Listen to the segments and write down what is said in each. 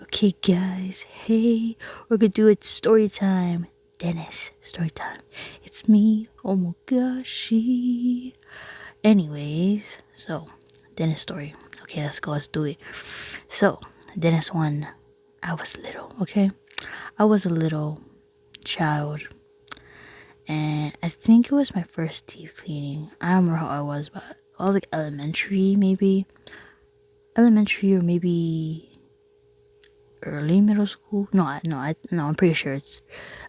Okay, guys, hey, we're gonna do it story time. Dennis, story time. It's me, Omogosshi. Anyways, so, Dennis story. Okay, let's go, let's do it. So, Dennis 1, I was little, okay? I was a little child, and I think it was my first teeth cleaning. I don't remember how I was, but I was like elementary, maybe. Elementary or maybe early middle school. No, I'm pretty sure it's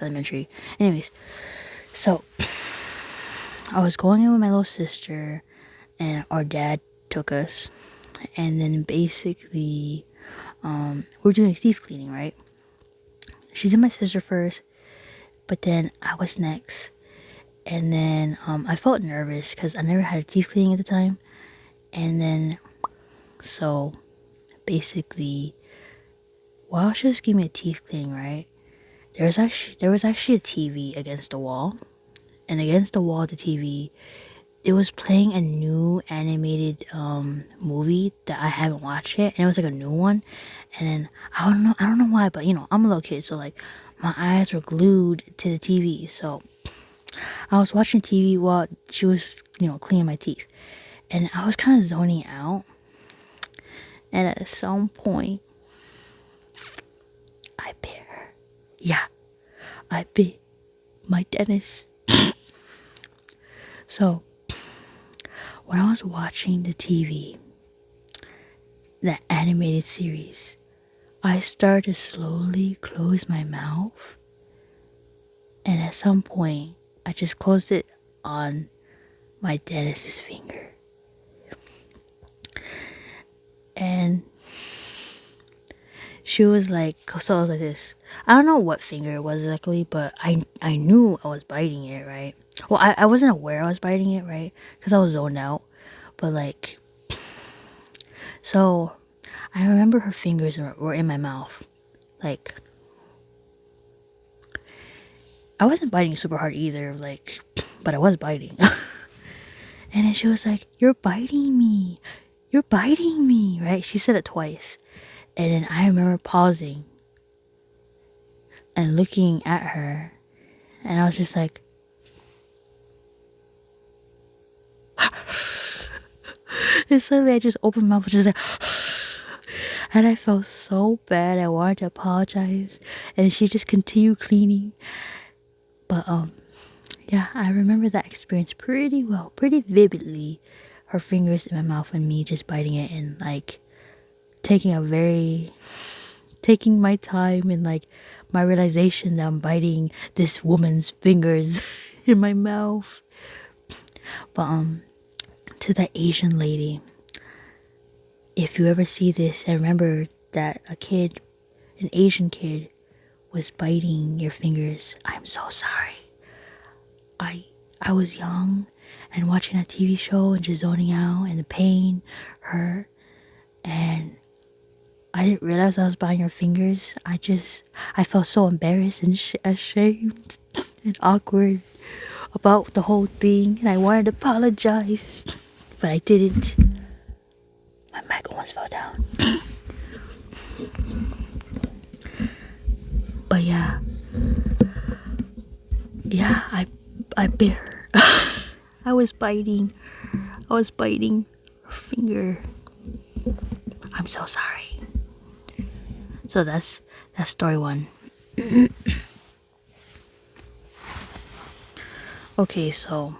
elementary. Anyways, so I was going in with my little sister, and our dad took us, and then basically, we're doing teeth cleaning, right? She did my sister first, but then I was next, and then I felt nervous because I never had a teeth cleaning at the time, and then so basically, while she was giving me a teeth cleaning, right? There was actually a TV against the wall, and against the wall of the TV, it was playing a new animated movie that I haven't watched yet, and it was like a new one. And then I don't know why, but I'm a little kid, so like my eyes were glued to the TV. So I was watching TV while she was cleaning my teeth, and I was kind of zoning out. And at some point, I bit her. Yeah, I bit my dentist. So when I was watching the TV, that animated series, I started to slowly close my mouth, and at some point, I just closed it on my dentist's finger. And she was like, so I was like this. I don't know what finger it was exactly, but I knew I was biting it, right? Well, I wasn't aware I was biting it, right? Because I was zoned out. But like, so I remember her fingers were in my mouth. Like, I wasn't biting super hard either, like, but I was biting. And then she was like, "You're biting me. You're biting me," right? She said it twice. And then I remember pausing and looking at her. And I was just like, and suddenly I just opened my mouth, just like, and I felt so bad. I wanted to apologize. And she just continued cleaning. But, yeah, I remember that experience pretty well, pretty vividly. Her fingers in my mouth and me just biting it and like taking my time and like my realization that I'm biting this woman's fingers in my mouth. But to that Asian lady, if you ever see this and remember that an Asian kid was biting your fingers, I'm so sorry. I was young and watching a TV show and just zoning out, and the pain hurt, and I didn't realize I was biting her fingers. I felt so embarrassed and ashamed and awkward about the whole thing, and I wanted to apologize, but I didn't. My mic almost fell down. But yeah, I bit her. I was biting her finger. I'm so sorry. So that's story 1. Okay, so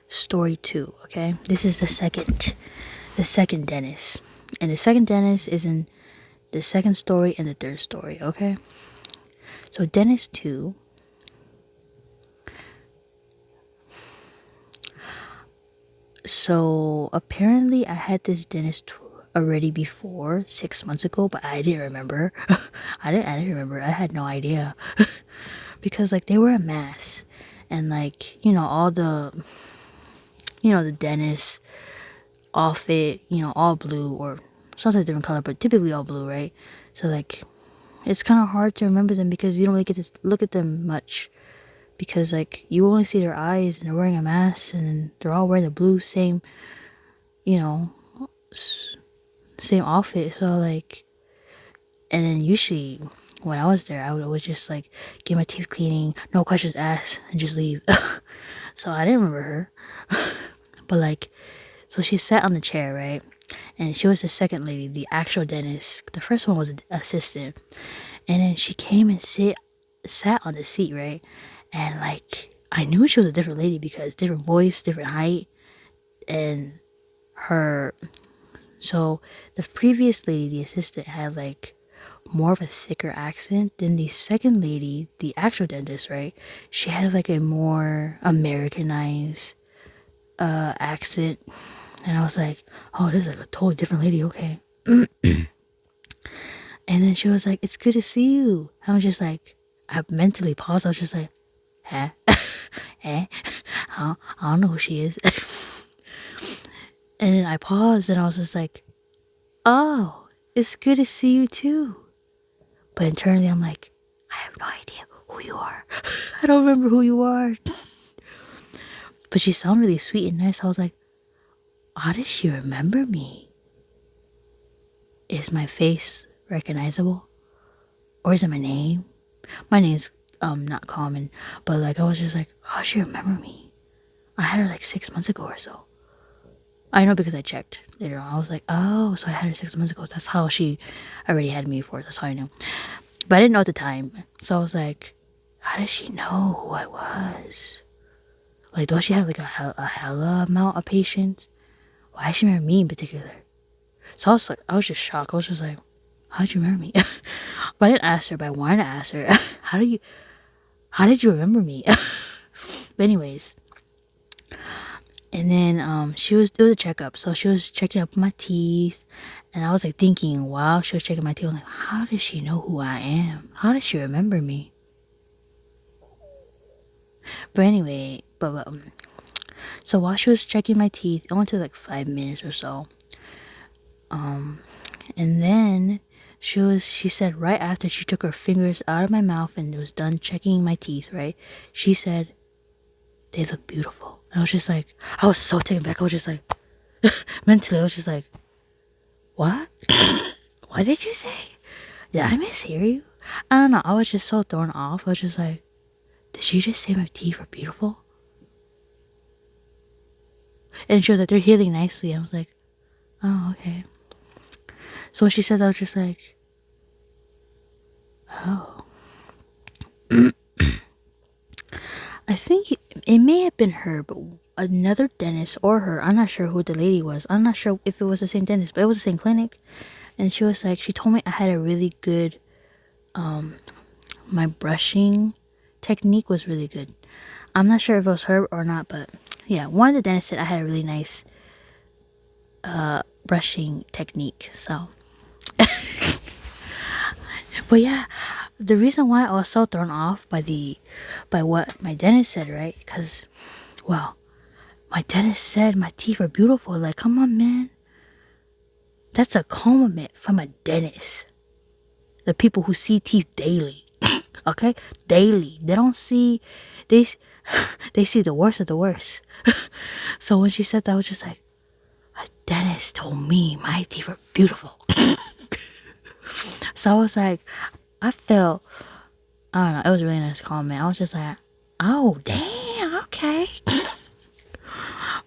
story 2, okay? This is the second Dennis. And the second Dennis is in the second story and the third story, okay? So Dennis 2. So apparently I had this dentist already before 6 months ago, but I didn't remember. I didn't remember. I had no idea. Because like they were a mess, and like all the dentist outfit, all blue or sometimes different color, but typically all blue, right? So like it's kind of hard to remember them because you don't really get to look at them much, because like you only see their eyes and they're wearing a mask and they're all wearing the blue you know same outfit. So like And then usually when I was there, I would always just like get my teeth cleaning, no questions asked, and just leave. So I didn't remember her. But like, so she sat on the chair, right? And she was the second lady, the actual dentist. The first one was an assistant. And then she came and sat on the seat, right? And like, I knew she was a different lady because different voice, different height, and her. So the previous lady, the assistant, had like more of a thicker accent than the second lady, the actual dentist, right? She had like a more Americanized accent. And I was like, oh, this is like a totally different lady, okay. And then she was like, it's good to see you. I was just like, I mentally paused. I was just like, huh? Eh? I don't know who she is. And then I paused and I was just like, oh, it's good to see you too. But internally, I'm like, I have no idea who you are. I don't remember who you are. But she sounded really sweet and nice. I was like, how does she remember me? Is my face recognizable? Or is it my name? My name's not common. But like, I was just like, how does she remember me? I had her like 6 months ago or so. I know because I checked later on. I was like, oh, so I had her 6 months ago. That's how she already had me before. That's how I knew. But I didn't know at the time. So I was like, how does she know who I was? Like, does she have like a hella amount of patience? Why does she remember me in particular? So I was like, I was just shocked. I was just like, how'd you remember me? But I didn't ask her, but I wanted to ask her, how did you remember me? But anyways, and then it was a checkup. So she was checking up my teeth. And I was like thinking, while she was checking my teeth, I was like, how does she know who I am? How does she remember me? But anyway, so while she was checking my teeth, it only took like 5 minutes or so. And then she said right after she took her fingers out of my mouth and was done checking my teeth, right? She said, they look beautiful. And I was just like, I was so taken back. I was just like, mentally, I was just like, what? What did you say? Did I mishear you? I don't know. I was just so thrown off. I was just like, did she just say my teeth are beautiful? And she was like, they're healing nicely. I was like, oh, okay. So when she said that, I was just like, oh. I think it may have been her, but another dentist or her. I'm not sure who the lady was. I'm not sure if it was the same dentist, but it was the same clinic. And she was like, she told me I had a really good, my brushing technique was really good. I'm not sure if it was her or not, but yeah, one of the dentists said I had a really nice brushing technique. So, but yeah, the reason why I was so thrown off by what my dentist said, right? Because, well, my dentist said my teeth are beautiful. Like, come on, man. That's a compliment from a dentist. The people who see teeth daily, okay, daily. They don't see, they they see the worst of the worst. So when she said that, I was just like, a dentist told me my teeth are beautiful. So I was like, I felt, I don't know, it was a really nice comment. I was just like, oh damn, okay.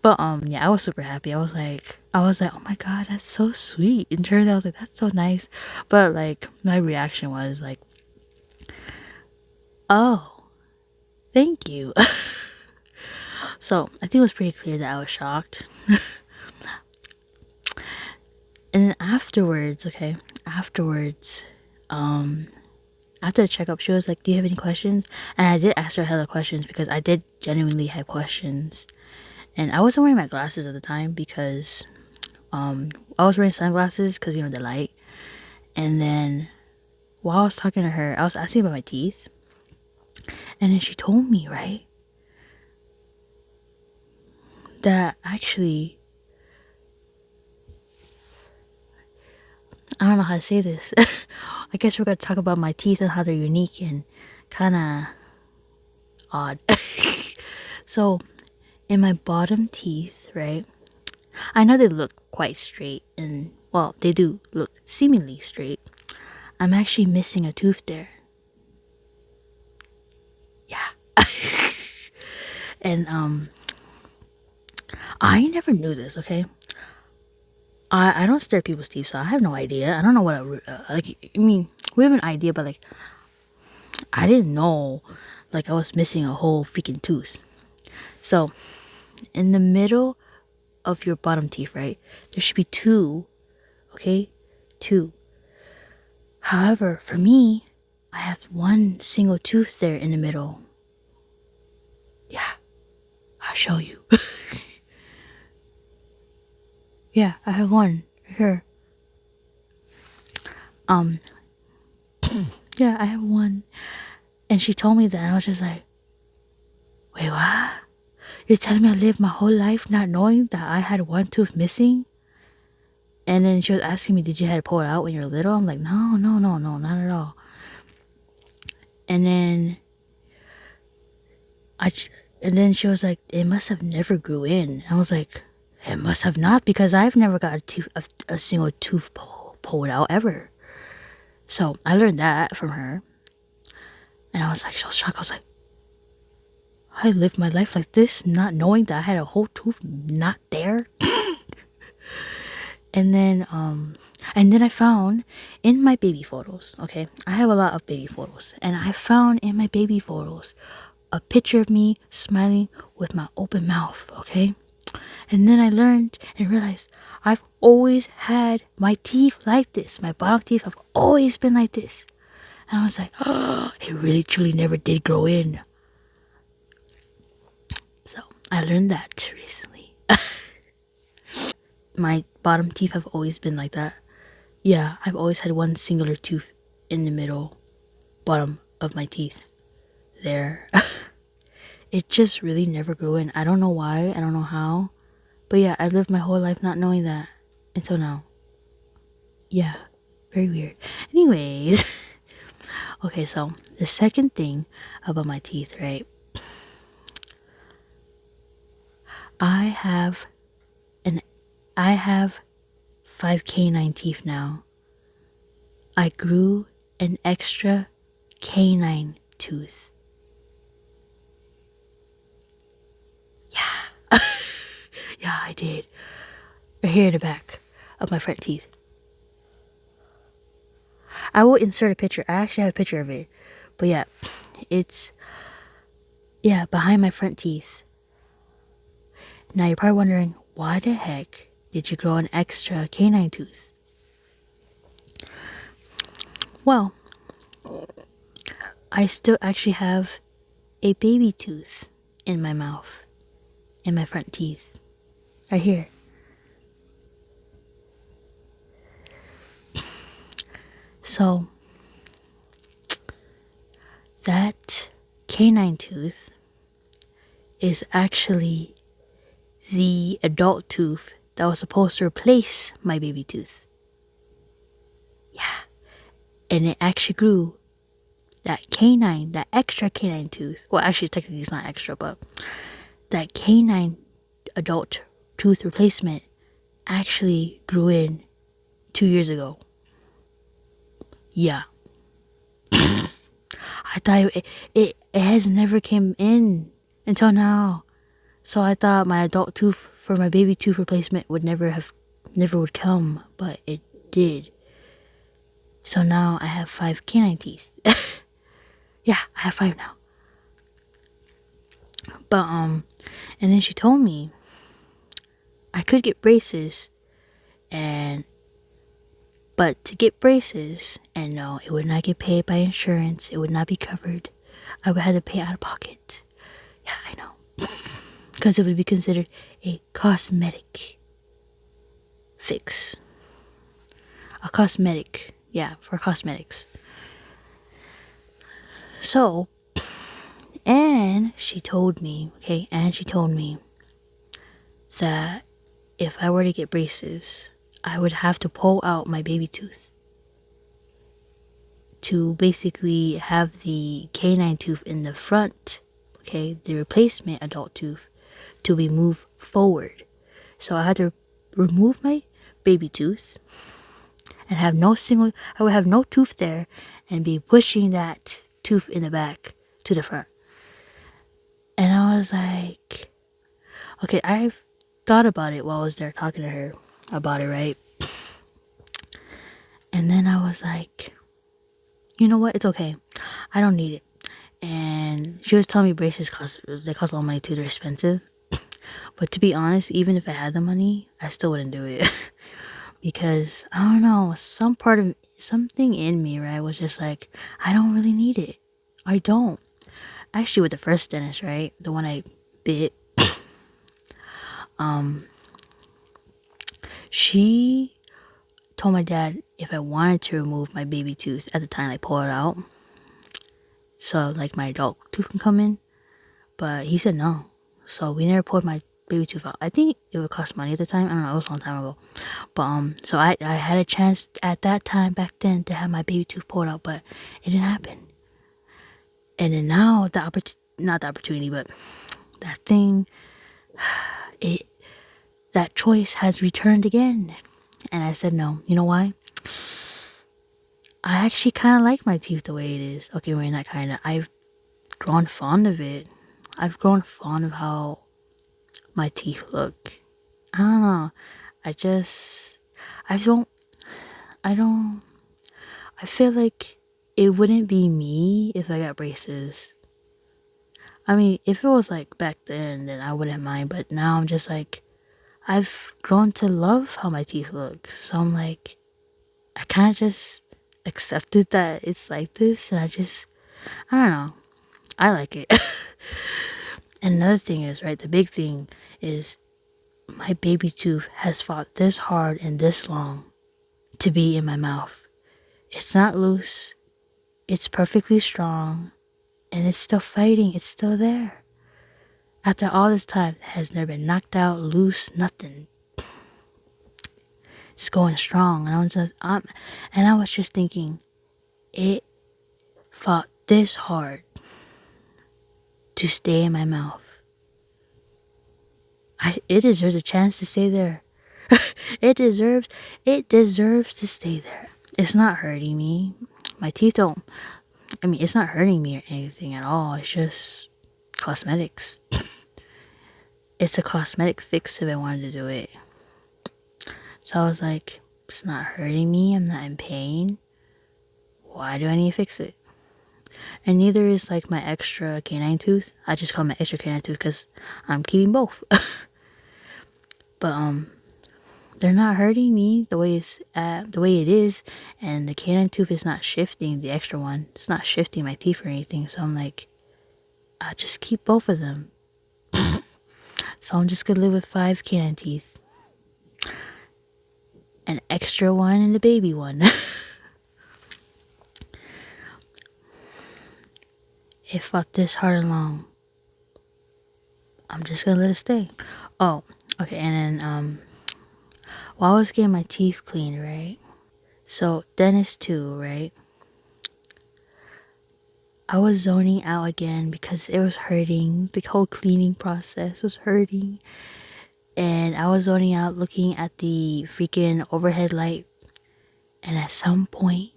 But yeah, I was super happy. I was like, oh my god, that's so sweet. In turn, I was like, that's so nice. But like, my reaction was like, oh, thank you. So I think it was pretty clear that I was shocked. And then afterwards, after the checkup, she was like, do you have any questions? And I did ask her hella questions because I did genuinely have questions. And I wasn't wearing my glasses at the time because I was wearing sunglasses because, you know, the light. And then while I was talking to her, I was asking about my teeth. And then she told me, right, that actually, I don't know how to say this. I guess we're going to talk about my teeth and how they're unique and kind of odd. So, in my bottom teeth, right, I know they look quite straight and, well, they do look seemingly straight. I'm actually missing a tooth there. Yeah. And I never knew this, okay? I don't stare at people's teeth, so I have no idea. I don't know what like. I mean, we have an idea, but like, I didn't know, like, I was missing a whole freaking tooth. So, in the middle of your bottom teeth, right, there should be two, okay, two. However, for me, I have one single tooth there in the middle. Yeah, I'll show you. Yeah, I have one here. Um, yeah, I have one. And she told me that, and I was just like, wait, what? You're telling me I lived my whole life not knowing that I had one tooth missing? And then she was asking me, did you have to pull it out when you were little? I'm like, no, no, no, no, not at all. And then and then she was like, it must have never grew in. I was like, it must have not, because I've never got a single tooth pulled out ever. So I learned that from her. And I was like, so shocked. I was like, I lived my life like this, not knowing that I had a whole tooth not there. And then I found in my baby photos, okay, I have a lot of baby photos, and I found in my baby photos a picture of me smiling with my open mouth, okay? And then I learned and realized I've always had my teeth like this. My bottom teeth have always been like this. And I was like, oh, it really truly never did grow in. So I learned that recently. My bottom teeth have always been like that. Yeah, I've always had one singular tooth in the middle, bottom of my teeth. There. It just really never grew in. I don't know why. I don't know how. But yeah, I lived my whole life not knowing that until now. Yeah, very weird. Anyways, okay, so the second thing about my teeth, right? I have an I have 5 canine teeth now. I grew an extra canine tooth. Yeah, I did. Right here in the back of my front teeth. I will insert a picture. I actually have a picture of it. But yeah, it's behind my front teeth. Now you're probably wondering, why the heck did you grow an extra canine tooth? Well, I still actually have a baby tooth in my mouth, in my front teeth, right here. So, that canine tooth is actually the adult tooth that was supposed to replace my baby tooth. Yeah. And it actually grew that extra canine tooth. Well, actually, technically, it's not extra, but that canine adult tooth replacement actually grew in 2 years ago. Yeah. I thought it has never came in until now. So I thought my adult tooth for my baby tooth replacement never would come, but it did. So now I have 5 canine teeth. Yeah, I have 5 now. But and then she told me I could get braces, but to get braces, and no, it would not get paid by insurance. It would not be covered. I would have to pay out of pocket. Yeah, I know. Because it would be considered a cosmetic fix. A cosmetic. Yeah, for cosmetics. So, and she told me that if I were to get braces, I would have to pull out my baby tooth to basically have the canine tooth in the front, okay, the replacement adult tooth, to be moved forward. So I had to remove my baby tooth and have no single, I would have no tooth there and be pushing that tooth in the back to the front. And I was like, okay, I've thought about it while I was there talking to her about it, right? And then I was like, you know what? It's okay. I don't need it. And she was telling me braces cost a lot of money too. They're expensive. But to be honest, even if I had the money, I still wouldn't do it. Because I don't know, something in me, right, was just like, I don't really need it. I don't. Actually, with the first dentist, right, the one I bit, she told my dad if I wanted to remove my baby tooth at the time, like pull it out, so like my adult tooth can come in. But he said no, so we never pulled my baby tooth out. I think it would cost money at the time. I don't know. It was a long time ago. But so I had a chance at that time back then to have my baby tooth pulled out, but it didn't happen. And then now not the opportunity, but that thing, that choice has returned again. And I said no. You know why? I actually kind of like my teeth the way it is. Okay, wait, not kind of. I've grown fond of it. I've grown fond of how my teeth look. I don't know. I just, I don't, I don't, I feel like it wouldn't be me if I got braces. I mean, if it was like back then I wouldn't mind. But now I'm just like, I've grown to love how my teeth look. So I'm like, I kind of just accepted that it's like this. And I don't know. I like it. And another thing is, right, the big thing is my baby tooth has fought this hard and this long to be in my mouth. It's not loose. It's perfectly strong. And it's still fighting. It's still there. After all this time, it has never been knocked out, loose, nothing. It's going strong. And I was just thinking, it fought this hard to stay in my mouth. It deserves a chance to stay there. it deserves to stay there. It's not hurting me. My teeth don't, it's not hurting me or anything at all. It's just cosmetics. It's a cosmetic fix if I wanted to do it. So I was like, it's not hurting me. I'm not in pain. Why do I need to fix it? And neither is like my extra canine tooth. I just call my extra canine tooth because I'm keeping both. But they're not hurting me the way it is, and the canine tooth is not shifting. The extra one, it's not shifting my teeth or anything. So I'm like, I just keep both of them. So I'm just gonna live with 5 canine teeth, an extra one and the baby one. It fought this hard and long. I'm just gonna let it stay. Oh, okay. And then while I was getting my teeth cleaned, right? So dentist too, right? I was zoning out again because it was hurting. The whole cleaning process was hurting. And I was zoning out looking at the freaking overhead light. And at some point,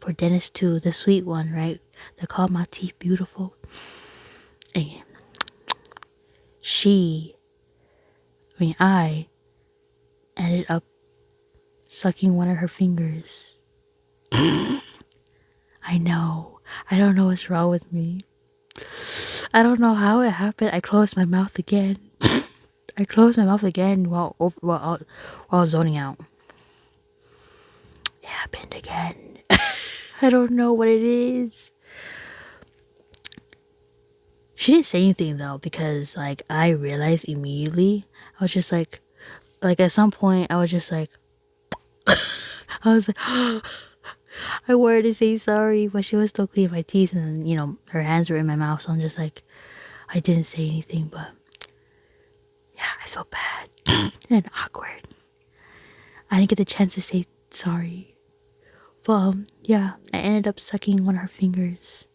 for dentist 2, the sweet one, right? They called my teeth beautiful. And I ended up sucking one of her fingers. I know. I don't know what's wrong with me. I don't know how it happened. I closed my mouth again. While I was zoning out. It happened again. I don't know what it is. She didn't say anything though, because like I realized immediately. I was just like at some point I was just like I was like I wanted to say sorry, but she was still cleaning my teeth, and her hands were in my mouth, so I'm just like, I didn't say anything. But yeah, I felt bad and awkward. I didn't get the chance to say sorry. But yeah, I ended up sucking one of her fingers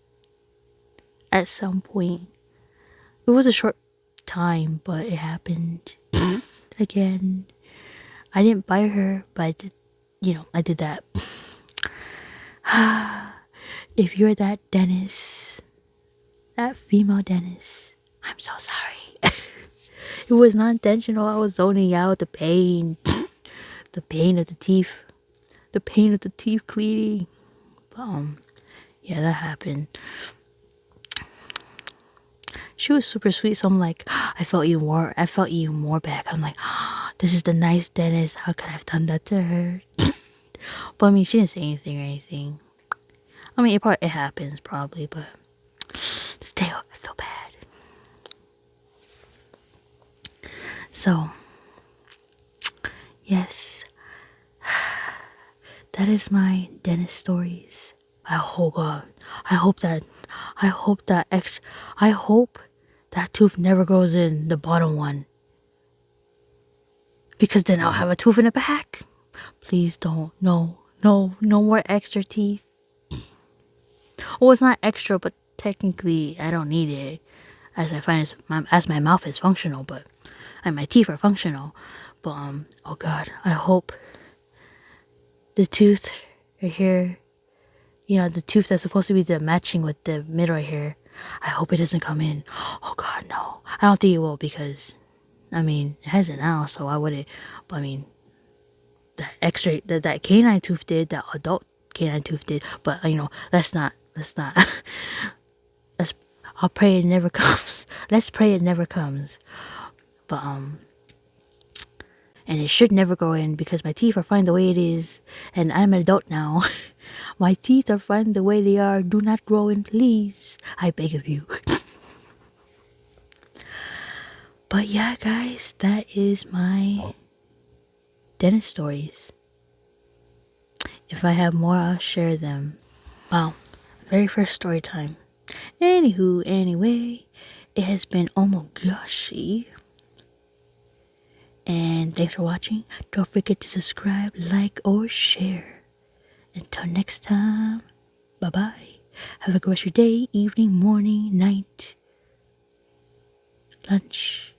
at some point. It was a short time, but it happened again. I didn't bite her, but I did that. If you're that dentist, that female dentist, I'm so sorry. It was not intentional. I was zoning out the pain. The pain of the teeth. The pain of the teeth cleaning. Yeah, that happened. She was super sweet, so I'm like, I felt even more back. I'm like, this is the nice dentist. How could I have done that to her? But I mean, she didn't say anything or anything. I mean, it happens probably, but still, I feel bad. So, yes, that is my dentist stories. Oh God, I hope that, I hope that extra, I hope that tooth never grows in the bottom one, because then I'll have a tooth in the back. Please don't. No, no, no more extra teeth. Well, it's not extra, but technically I don't need it, as I find as my mouth is functional, but and my teeth are functional. But oh God, I hope the tooth right here, the tooth that's supposed to be the matching with the middle right here, I hope it doesn't come in. Oh God, no. I don't think it will, because I mean it hasn't now, so why would it? But I mean that canine tooth did, that adult canine tooth did. But let's not let's I'll pray it never comes. Let's pray it never comes. But and it should never go in, because my teeth are fine the way it is, and I'm an adult now. My teeth are fine the way they are. Do not grow in, please. I beg of you. But yeah, guys, that is my dentist stories. If I have more, I'll share them. Wow, very first story time. Anywho, anyway, it has been Omogosshi. And thanks for watching. Don't forget to subscribe, like, or share. Until next time, bye bye. Have a good rest of your day, evening, morning, night, lunch.